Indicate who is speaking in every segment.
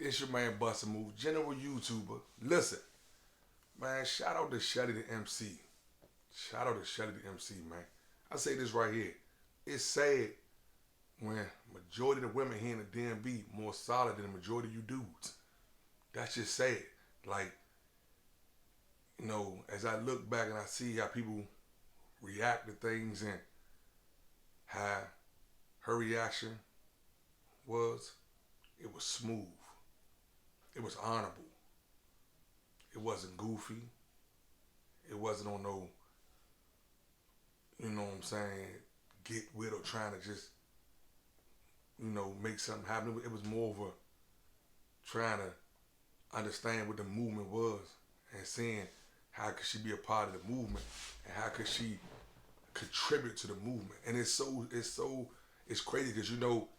Speaker 1: It's your man Bustamove, general YouTuber. Listen, man, shout out to Shelly the MC. Shout out to Shelly the MC, man. I say this right here. It's sad when majority of the women here in the DMV more solid than the majority of you dudes. That's just sad. Like, as I look back and I see how people react to things and how her reaction was, it was smooth. It was honorable. It wasn't goofy. It wasn't on no, you know what I'm saying, get with or trying to just, make something happen. It was more of a trying to understand what the movement was and seeing how could she be a part of the movement and how could she contribute to the movement. And it's crazy because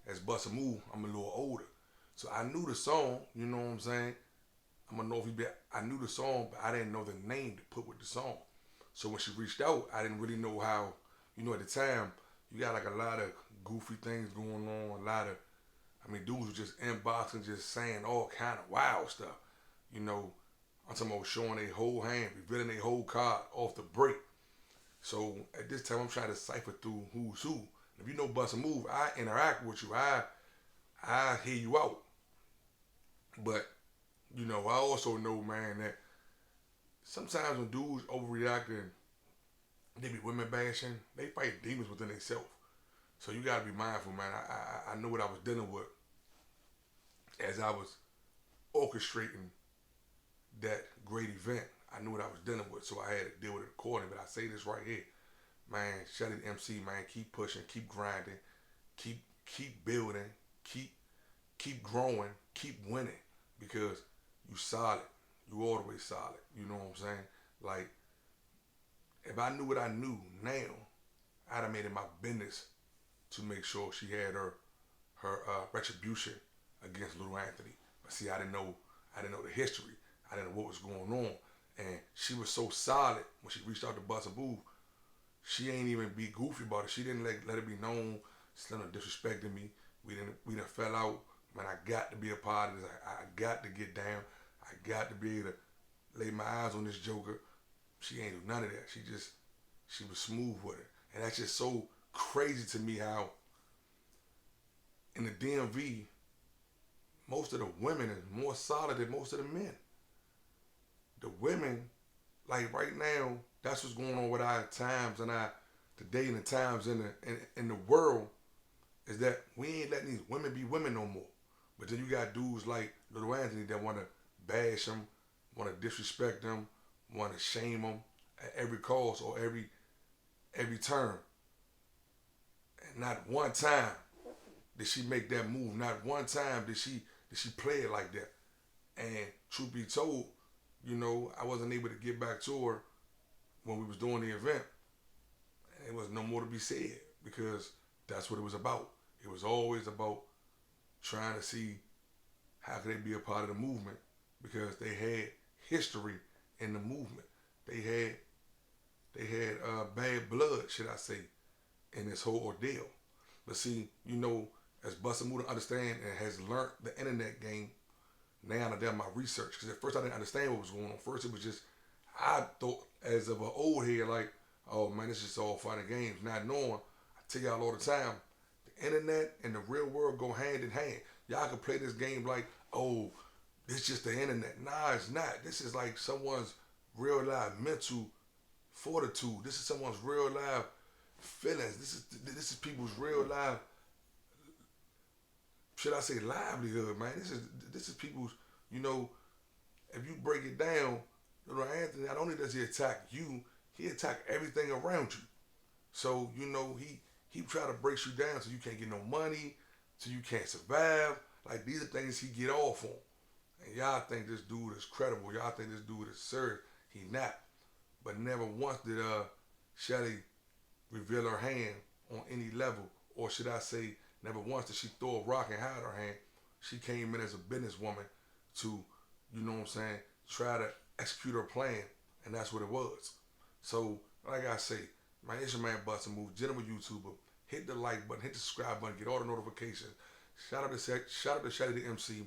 Speaker 1: as Bustamove, I'm a little older. So I knew the song, you know what I'm saying? I'm gonna know if I knew the song, but I didn't know the name to put with the song. So when she reached out, I didn't really know how, at the time, you got like a lot of goofy things going on, dudes were just inboxing, just saying all kind of wild stuff. I'm talking about showing their whole hand, revealing their whole card off the break. So at this time, I'm trying to cipher through who's who. If you know Bustamove, I interact with you. I hear you out. But, I also know, man, that sometimes when dudes overreact and they be women bashing, they fight demons within themselves. So you gotta be mindful, man. I know what I was dealing with as I was orchestrating that great event. I knew what I was dealing with, so I had to deal with it accordingly. But I say this right here, man, Shelly the MC, man, keep pushing, keep grinding, keep building, keep growing, keep winning, because you solid. You all the way solid. You know what I'm saying? Like, if I knew what I knew now, I'd have made it my business to make sure she had her retribution against Lil Anthony. But see, I didn't know the history. I didn't know what was going on. And she was so solid when she reached out to Bustamove. She ain't even be goofy about it. She didn't let it be known. Slim disrespecting me. We didn't fell out. Man, I got to be a part of this. I got to get down. I got to be able to lay my eyes on this joker. She ain't do none of that. She was smooth with it. And that's just so crazy to me how in the DMV, most of the women is more solid than most of the men. The women, like right now, that's what's going on with our times and the day and the times in the world, is that we ain't letting these women be women no more. But then you got dudes like Lil Anthony that want to bash them, want to disrespect them, want to shame them at every cost or every turn. And not one time did she make that move. Not one time did she play it like that. And truth be told, I wasn't able to get back to her when we was doing the event. And it was no more to be said because that's what it was about. It was always about trying to see how could they be a part of the movement, because they had history in the movement. They had bad blood, should I say, in this whole ordeal. But see, as Bustamove understand and has learned the internet game, now I've done my research. Because at first I didn't understand what was going on. First it was just, I thought as of an old head, like, oh man, it's just all fun and games. Not knowing, I tell y'all all the time, the internet and the real world go hand in hand. Y'all can play this game like, oh, it's just the internet. Nah, it's not. This is like someone's real life mental fortitude. This is someone's real life feelings. This is people's real life, should I say, livelihood, man. This is people's, if you break it down, Lil Anthony, not only does he attack you, he attack everything around you. So, he try to break you down so you can't get no money, so you can't survive. Like, these are things he get off on. And y'all think this dude is credible. Y'all think this dude is serious. He not. But never once did Shelly reveal her hand on any level. Or should I say, never once did she throw a rock and hide her hand. She came in as a businesswoman to, try to execute her plan. And that's what it was. So, like I say, man, it's your man Bustamove, general YouTuber. Hit the like button, hit the subscribe button, get all the notifications. Shout out to Shelly the MC.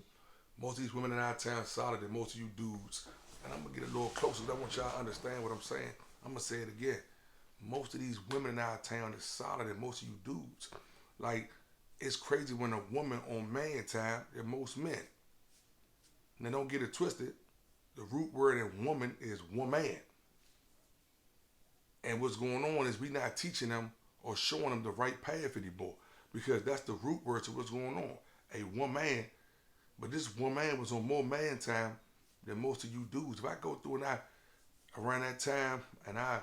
Speaker 1: Most of these women in our town solid than most of you dudes. And I'm gonna get a little closer because I want y'all to understand what I'm saying. I'm gonna say it again. Most of these women in our town is solid than most of you dudes. Like, it's crazy when a woman on man time than most men. Now don't get it twisted. The root word in woman is woman. And what's going on is we not teaching them or showing them the right path anymore. Because that's the root word to what's going on. A woman. But this woman was on more man time than most of you dudes. If I go through and I around that time and I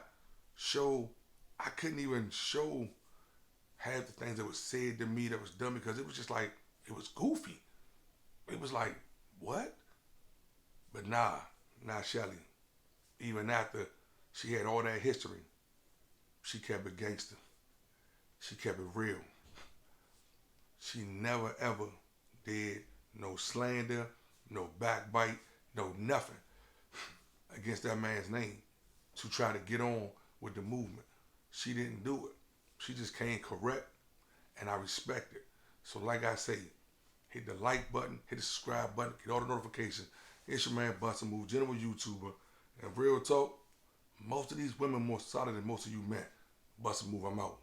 Speaker 1: couldn't even show half the things that was said to me that was done because it was just like, it was goofy. It was like, what? But nah, Shelly. Even after she had all that history, she kept it gangster. She kept it real. She never ever did no slander, no backbite, no nothing against that man's name to try to get on with the movement. She didn't do it. She just came correct, and I respect it. So like I say, hit the like button, hit the subscribe button, get all the notifications. It's your man Bustamove, general YouTuber. And real talk, most of these women more solid than most of you men. Bustamove, I'm out.